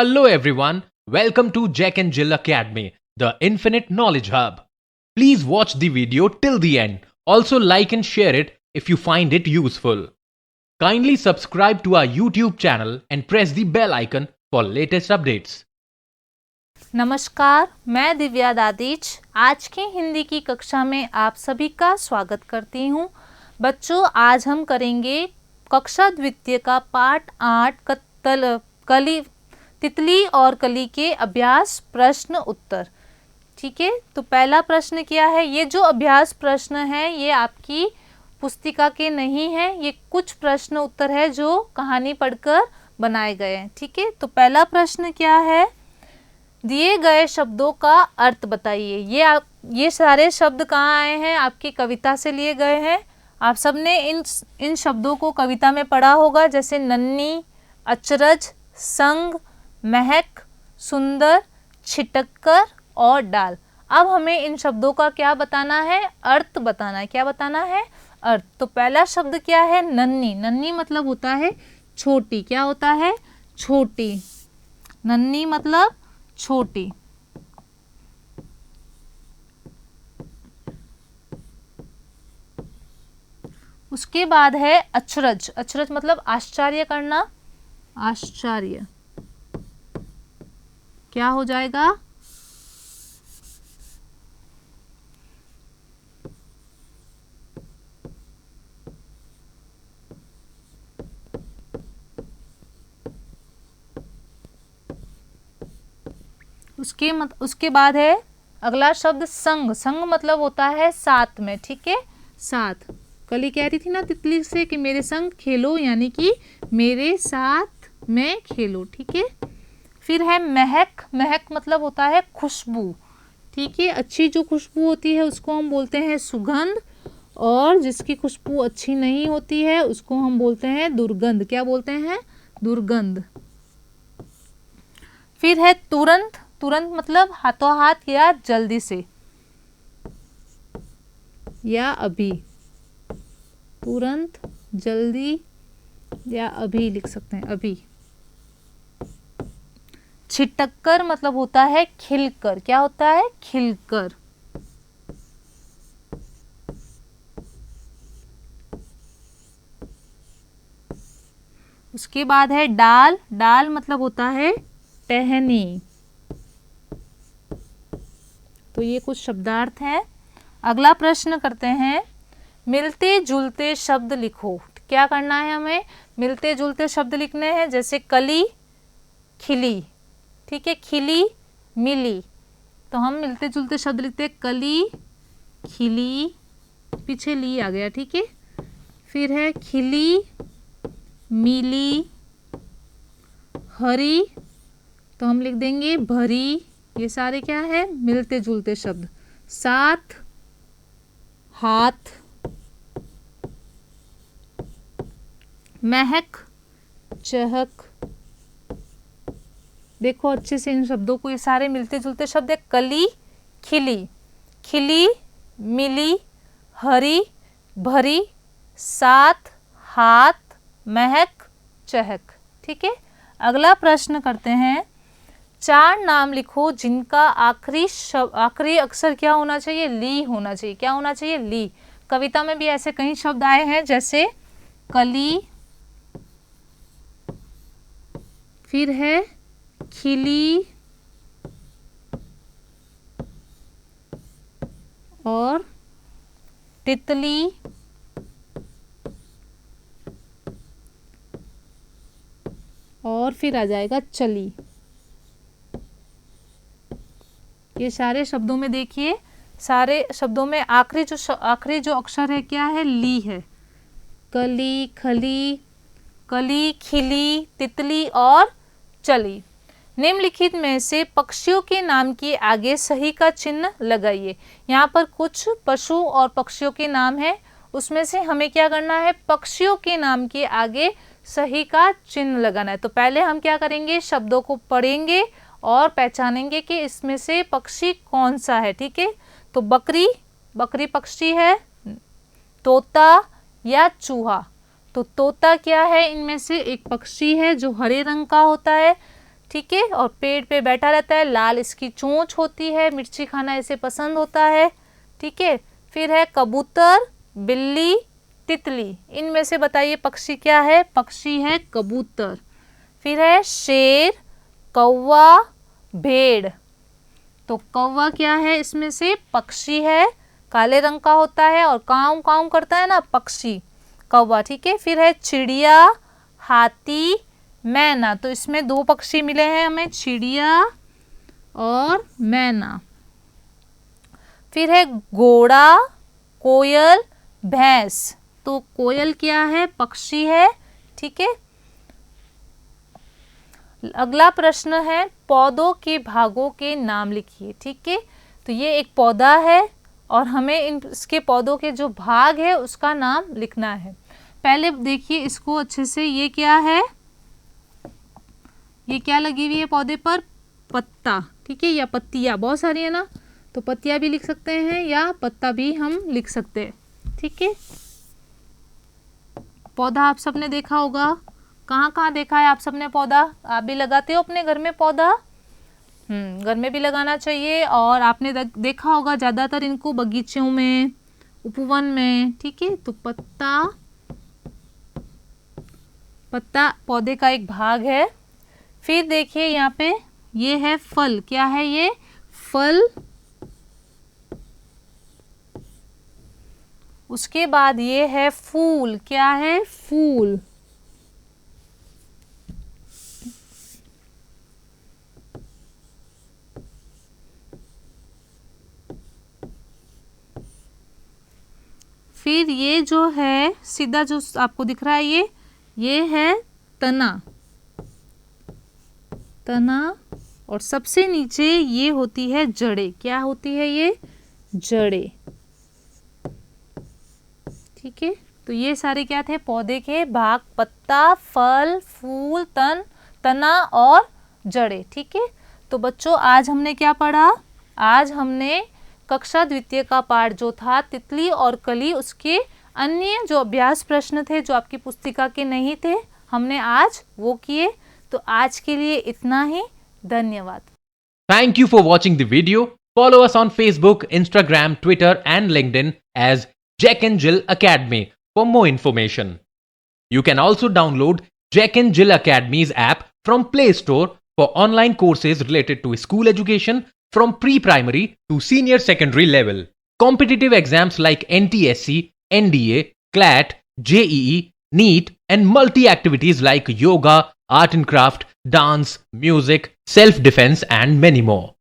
Hello everyone, welcome to Jack and Jill Academy, the Infinite Knowledge Hub. Please watch the video till the end. Also like and share it if you find it useful. Kindly subscribe to our YouTube channel and press the bell icon for latest updates. नमस्कार, मैं दिव्या दादीच आज की हिंदी की कक्षा में आप सभी का स्वागत करती हूँ। बच्चों, आज हम करेंगे कक्षा द्वितीय का पाठ 8 तितली और कली के अभ्यास प्रश्न उत्तर। ठीक है, तो पहला प्रश्न क्या है? ये जो अभ्यास प्रश्न है ये आपकी पुस्तिका के नहीं है, ये कुछ प्रश्न उत्तर है जो कहानी पढ़कर बनाए गए हैं। ठीक है, तो पहला प्रश्न क्या है? दिए गए शब्दों का अर्थ बताइए। ये सारे शब्द कहाँ आए हैं? आपकी कविता से लिए गए हैं। आप सबने इन शब्दों को कविता में पढ़ा होगा, जैसे नन्ही, अचरज, संग, महक, सुंदर, छिटककर और डाल। अब हमें इन शब्दों का क्या बताना है? अर्थ बताना है। क्या बताना है? अर्थ। तो पहला शब्द क्या है? नन्ही। नन्ही मतलब होता है छोटी। क्या होता है? छोटी। नन्ही मतलब छोटी। उसके बाद है अचरज। अचरज मतलब आश्चर्य करना। आश्चर्य क्या हो जाएगा? उसके बाद है अगला शब्द संग। संग मतलब होता है साथ में। ठीक है, साथ। कली कह रही थी ना तितली से कि मेरे संग खेलो, यानी कि मेरे साथ में खेलो। ठीक है, फिर है महक। महक मतलब होता है खुशबू। ठीक है, अच्छी जो खुशबू होती है उसको हम बोलते हैं सुगंध, और जिसकी खुशबू अच्छी नहीं होती है उसको हम बोलते हैं दुर्गंध। क्या बोलते हैं? दुर्गंध। फिर है तुरंत। तुरंत मतलब हाथों हाथ या जल्दी से, या अभी। तुरंत, जल्दी या अभी लिख सकते हैं, अभी। छिटककर मतलब होता है खिलकर। क्या होता है? खिलकर। उसके बाद है डाल। डाल मतलब होता है टहनी। तो ये कुछ शब्दार्थ हैं। अगला प्रश्न करते हैं, मिलते जुलते शब्द लिखो। क्या करना है हमें? मिलते जुलते शब्द लिखने हैं, जैसे कली, खिली। ठीक है, खिली, मिली। तो हम मिलते जुलते शब्द लिखते हैं कली, खिली, पीछे ली आ गया। ठीक है, फिर है खिली, मिली, हरी, तो हम लिख देंगे भरी। ये सारे क्या है? मिलते जुलते शब्द। साथ, हाथ, महक, चहक। देखो अच्छे से इन शब्दों को, ये सारे मिलते जुलते शब्द है। कली, खिली, खिली, मिली, हरी, भरी, साथ, हाथ, महक, चहक। ठीक है, अगला प्रश्न करते हैं, 4 नाम लिखो जिनका आखिरी अक्षर क्या होना चाहिए? ली होना चाहिए। क्या होना चाहिए? ली। कविता में भी ऐसे कई शब्द आए हैं, जैसे कली, फिर है खिली, और तितली, और फिर आ जाएगा चली। ये सारे शब्दों में देखिए, सारे शब्दों में आखिरी जो अक्षर है क्या है? ली है। कली, खली, कली, खिली, तितली और चली। निम्नलिखित में से पक्षियों के नाम के आगे सही का चिन्ह लगाइए। यहाँ पर कुछ पशु और पक्षियों के नाम हैं, उसमें से हमें क्या करना है? पक्षियों के नाम के आगे सही का चिन्ह लगाना है। तो पहले हम क्या करेंगे? शब्दों को पढ़ेंगे और पहचानेंगे कि इसमें से पक्षी कौन सा है। ठीक है, तो बकरी, बकरी पक्षी है। तोता या चूहा, तो तोता क्या है? इनमें से एक पक्षी है जो हरे रंग का होता है। ठीक है, और पेड़ पे बैठा रहता है, लाल इसकी चोंच होती है, मिर्ची खाना इसे पसंद होता है। ठीक है, फिर है कबूतर, बिल्ली, तितली, इनमें से बताइए पक्षी क्या है? पक्षी है कबूतर। फिर है शेर, कौवा, भेड़, तो कौवा क्या है? इसमें से पक्षी है, काले रंग का होता है और काऊ काऊ करता है ना, पक्षी कौवा। ठीक है, फिर है चिड़िया, हाथी, मैना, तो इसमें दो पक्षी मिले हैं हमें, चिड़िया और मैना। फिर है घोड़ा, कोयल, भैंस, तो कोयल क्या है? पक्षी है। ठीक है, अगला प्रश्न है पौधों के भागों के नाम लिखिए। ठीक है, तो ये एक पौधा है और हमें इसके पौधों के जो भाग है उसका नाम लिखना है। पहले देखिए इसको अच्छे से, ये क्या है? ये क्या लगी हुई है पौधे पर? पत्ता। ठीक है, या पत्तियां, बहुत सारी है ना, तो पत्तियां भी लिख सकते हैं या पत्ता भी हम लिख सकते हैं। ठीक है, पौधा आप सबने देखा होगा, कहाँ कहाँ देखा है आप सबने पौधा? आप भी लगाते हो अपने घर में पौधा? घर में भी लगाना चाहिए, और आपने देखा होगा ज़्यादातर इनको बगीचों में, उपवन में। ठीक है, तो पत्ता पौधे का एक भाग है। फिर देखिए यहाँ पे ये है फल, क्या है ये? फल। उसके बाद ये है फूल, क्या है? फूल। फिर ये जो है सीधा जो आपको दिख रहा है ये है तना, और सबसे नीचे ये होती है जड़ें। क्या होती है ये? जड़ें। ठीक है, तो ये सारे क्या थे? पौधे के भाग, पत्ता, फल, फूल, तना और जड़ें। ठीक है, तो बच्चों आज हमने क्या पढ़ा? आज हमने कक्षा द्वितीय का पाठ जो था तितली और कली, उसके अन्य जो अभ्यास प्रश्न थे जो आपकी पुस्तिका के नहीं थे, हमने आज वो किए। तो आज के लिए इतना ही, धन्यवाद। Thank you for watching the video. Follow us on Facebook, Instagram, Twitter and LinkedIn as Jack and Jill Academy for more information. You can also download Jack and Jill Academy's app from Play Store for online courses related to school education from pre-primary to senior secondary level. Competitive exams like NTSC, NDA, CLAT, JEE, NEET and multi-activities like yoga, art and craft, dance, music, self-defense and many more.